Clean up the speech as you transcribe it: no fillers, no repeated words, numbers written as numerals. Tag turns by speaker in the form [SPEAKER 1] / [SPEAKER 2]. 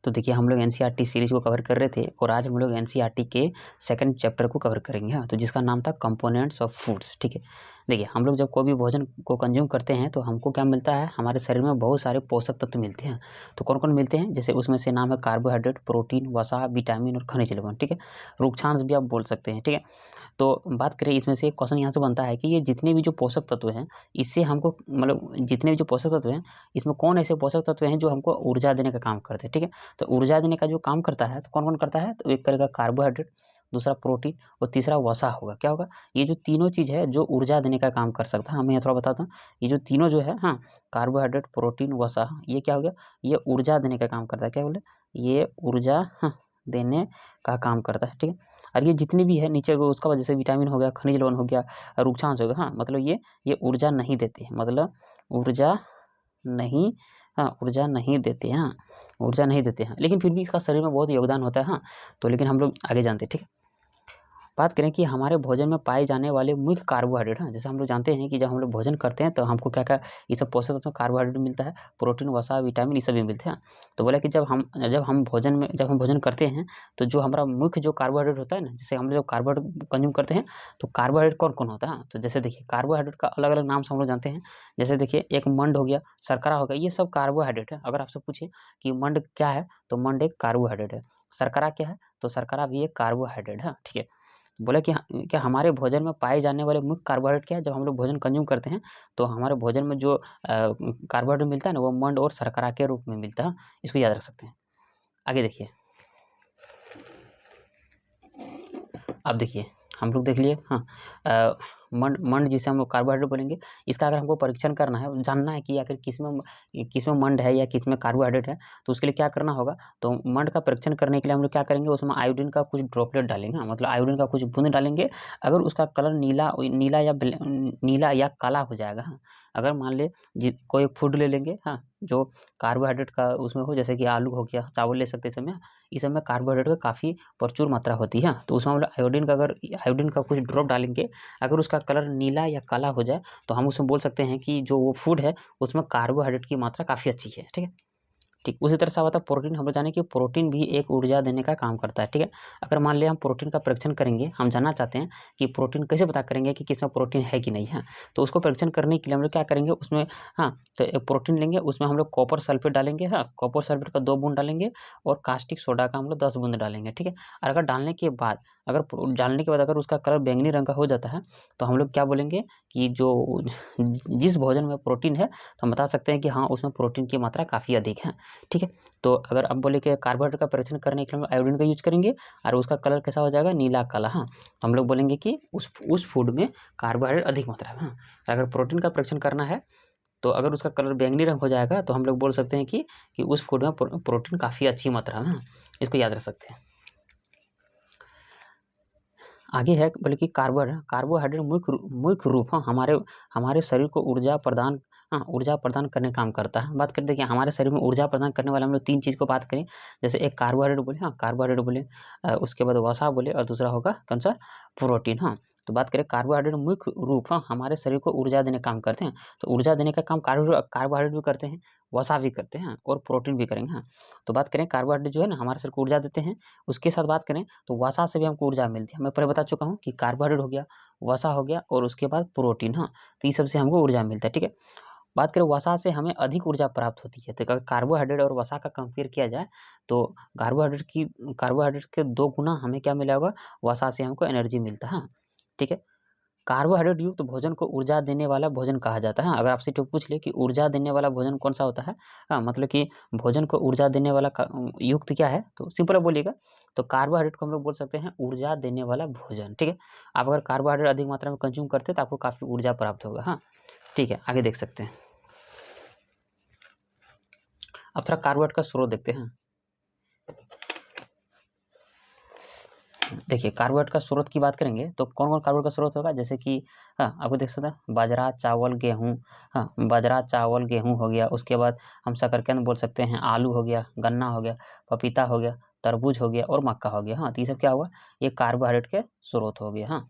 [SPEAKER 1] तो देखिए हम लोग एनसीईआरटी सीरीज को कवर कर रहे थे और आज हम लोग एनसीईआरटी के सेकंड चैप्टर को कवर करेंगे। हाँ, तो जिसका नाम था कंपोनेंट्स ऑफ फूड्स। ठीक है, देखिए हम लोग जब कोई भी भोजन को कंज्यूम करते हैं तो हमको क्या मिलता है, हमारे शरीर में बहुत सारे पोषक तत्व मिलते हैं। तो कौन कौन मिलते हैं, जैसे उसमें से नाम है कार्बोहाइड्रेट, प्रोटीन, वसा, विटामिन और खनिज लवण। ठीक है, रूक्षांश भी आप बोल सकते हैं। ठीक है, तो बात करें इसमें से क्वेश्चन यहाँ से बनता है कि ये जितने भी जो पोषक तत्व हैं, इससे हमको मतलब जितने भी जो पोषक तत्व हैं, इसमें कौन ऐसे पोषक तत्व हैं जो हमको ऊर्जा देने का काम करते हैं। ठीक है, तो ऊर्जा देने का जो काम करता है तो कौन कौन करता है, तो एक करेगा कार्बोहाइड्रेट, दूसरा प्रोटीन और तीसरा वसा होगा। क्या होगा, ये जो तीनों चीज़ है जो ऊर्जा देने का काम कर सकता है। हमें थोड़ा बताता हूँ, ये जो तीनों जो है, हाँ, कार्बोहाइड्रेट, प्रोटीन, वसा, ये क्या हो गया, ये ऊर्जा देने का काम करता है। क्या बोले, ये ऊर्जा देने का काम करता है। ठीक है, और ये जितने भी है नीचे को उसका जैसे विटामिन हो गया, खनिज लवण हो गया, रूक्षांश हो गया, हाँ, मतलब ये ऊर्जा नहीं देते हैं, मतलब ऊर्जा नहीं, हाँ, ऊर्जा नहीं देते हैं, हाँ, ऊर्जा नहीं देते हैं, लेकिन फिर भी इसका शरीर में बहुत योगदान होता है। हाँ, तो लेकिन हम लोग आगे जानते हैं। ठीक है, बात करें कि हमारे भोजन में पाए जाने वाले मुख्य कार्बोहाइड्रेट, हाँ, जैसे हम लोग जानते हैं कि जब हम लोग भोजन करते हैं तो हमको क्या क्या ये सब पोषक तत्व कार्बोहाइड्रेट मिलता है, प्रोटीन, वसा, विटामिन, ये सब भी मिलते हैं। तो बोला कि जब हम भोजन करते हैं तो जो हमारा मुख्य जो कार्बोहाइड्रेट होता है ना, जैसे हम लोग जब कार्बोहाइड्रेट कंज्यूम करते हैं तो कार्बोहाइड्रेट कौन कौन होता है। हाँ, तो जैसे देखिए कार्बोहाइड्रेट का अलग अलग नाम से हम लोग जानते हैं। जैसे देखिए एक मंड हो गया, शर्करा हो गया, ये सब कार्बोहाइड्रेट है। अगर आपसे पूछे कि मंड क्या है, तो मंड एक कार्बोहाइड्रेट है। शर्करा क्या है, तो शर्करा भी एक कार्बोहाइड्रेट है। ठीक है, बोला कि क्या हमारे भोजन में पाए जाने वाले मुख्य कार्बोहाइड्रेट क्या है, जब हम लोग भोजन कंज्यूम करते हैं तो हमारे भोजन में जो कार्बोहाइड्रेट मिलता है ना, वो मंड और शर्करा के रूप में मिलता है। इसको याद रख सकते हैं। आगे देखिए, अब देखिए हम लोग देख लिए, हाँ, मंड जिसे हम लोग कार्बोहाइड्रेट बोलेंगे, इसका अगर हमको परीक्षण करना है, जानना है कि आखिर किसमें मंड है या किसमें कार्बोहाइड्रेट है, तो उसके लिए क्या करना होगा, तो मंड का परीक्षण करने के लिए हम लोग क्या करेंगे, उसमें आयोडीन का कुछ ड्रॉपलेट डालेंगे। हाँ, मतलब आयोडीन का कुछ बूंद डालेंगे। अगर उसका कलर नीला या काला हो जाएगा, हाँ, अगर मान ले कोई फूड ले लेंगे, हाँ, जो कार्बोहाइड्रेट का उसमें हो, जैसे कि आलू हो गया, चावल ले सकते हैं, इस सब में कार्बोहाइड्रेट का काफ़ी प्रचुर मात्रा होती है। तो उसमें हम लोग आयोडीन का कुछ ड्रॉप डालेंगे। अगर उसका कलर नीला या काला हो जाए तो हम उसमें बोल सकते हैं कि जो वो फूड है उसमें कार्बोहाइड्रेट की मात्रा काफ़ी अच्छी है। ठीक है, ठीक उसी तरह से आता है प्रोटीन। हम लोग जाने कि प्रोटीन भी एक ऊर्जा देने का काम करता है। ठीक है, अगर मान लिया हम प्रोटीन का परीक्षण करेंगे, हम जानना चाहते हैं कि प्रोटीन कैसे पता करेंगे कि किसमें प्रोटीन है कि नहीं है, तो उसको परीक्षण करने के लिए हम लोग क्या करेंगे, उसमें, हाँ, तो एक प्रोटीन लेंगे, उसमें हम लोग कॉपर सल्फेट डालेंगे। हाँ, कॉपर सल्फेट का 2 बूंद डालेंगे और कास्टिक सोडा का हम लोग 10 बूंद डालेंगे। ठीक है, और अगर डालने के बाद अगर उसका कलर बैंगनी रंग का हो जाता है तो हम लोग क्या बोलेंगे कि जिस भोजन में प्रोटीन है तो हम बता सकते हैं कि हाँ, उसमें प्रोटीन की मात्रा काफ़ी अधिक है। ठीक है, तो अगर अब बोले कि कार्बोहाइड्रेट का परीक्षण करने के लिए हम आयोडीन का यूज करेंगे और उसका कलर कैसा हो जाएगा, नीला काला। हाँ, तो हम लोग बोलेंगे कि उस फूड में कार्बोहाइड्रेट अधिक मात्रा में। हाँ, अगर प्रोटीन का परीक्षण करना है तो अगर उसका कलर बैंगनी रंग हो जाएगा तो हम लोग बोल सकते हैं कि उस फूड में प्रोटीन काफ़ी अच्छी मात्रा में। हाँ, इसको याद रख सकते हैं। आगे है बोले कि कार्बोहाइड्रेट मुख्य रूप, हाँ, हमारे शरीर को ऊर्जा प्रदान करने का काम करता है। बात करते हैं कि हमारे शरीर में ऊर्जा प्रदान करने वाले हम लोग 3 चीज़ को बात करें। जैसे एक कार्बोहाइड्रेट बोले, हाँ, कार्बोहाइड्रेट बोले, उसके बाद वसा बोले और दूसरा होगा कौन सा, प्रोटीन। हाँ, तो बात करें कार्बोहाइड्रेट मुख्य रूप, हाँ, हमारे शरीर को ऊर्जा देने का काम करते हैं। तो ऊर्जा देने का काम कार्बोहाइड्रेट भी करते हैं, वसा भी करते हैं और प्रोटीन भी करेंगे। हाँ, तो बात करें कार्बोहाइड्रेट जो है ना हमारे शरीर को ऊर्जा देते हैं, उसके साथ बात करें तो वसा से भी हमको ऊर्जा मिलती है। मैं पहले बता चुका हूँ कि कार्बोहाइड्रेट हो गया, वसा हो गया और उसके बाद प्रोटीन। हाँ, तो ये सबसे हमको ऊर्जा मिलता है। ठीक है, बात करें वसा से हमें अधिक ऊर्जा प्राप्त होती है। तो अगर कार्बोहाइड्रेट और वसा का कंपेयर किया जाए तो कार्बोहाइड्रेट के 2 गुना हमें क्या मिला होगा, वसा से हमको एनर्जी मिलता है। हाँ, ठीक है, कार्बोहाइड्रेट युक्त भोजन को ऊर्जा देने वाला भोजन कहा जाता है। हाँ, अगर आपसे तो पूछ ले कि ऊर्जा देने वाला भोजन कौन सा होता है, हाँ, मतलब कि भोजन को ऊर्जा देने वाला युक्त क्या है, तो सिंपल बोलिएगा तो कार्बोहाइड्रेट को हम लोग बोल सकते हैं ऊर्जा देने वाला भोजन। ठीक है, आप अगर कार्बोहाइड्रेट अधिक मात्रा में कंज्यूम करते हैं तो आपको काफ़ी ऊर्जा प्राप्त होगा। हाँ, ठीक है, आगे देख सकते हैं। अब थोड़ा कार्बोहाइड्रेट का स्रोत देखते हैं। देखिए कार्बोहाइड्रेट का स्रोत की बात करेंगे तो कौन कौन कार्बोहाइड्रेट का स्रोत होगा, जैसे कि, हाँ, आपको देख सकते हैं बाजरा, चावल, गेहूँ। हाँ, बाजरा, चावल, गेहूँ हो गया। उसके बाद हम शकरकंद बोल सकते हैं, आलू हो गया, गन्ना हो गया, पपीता हो गया, तरबूज हो गया और मक्का हो गया। हाँ, तो ये सब क्या हुआ, ये कार्बोहाइड्रेट के स्रोत हो गए। हाँ,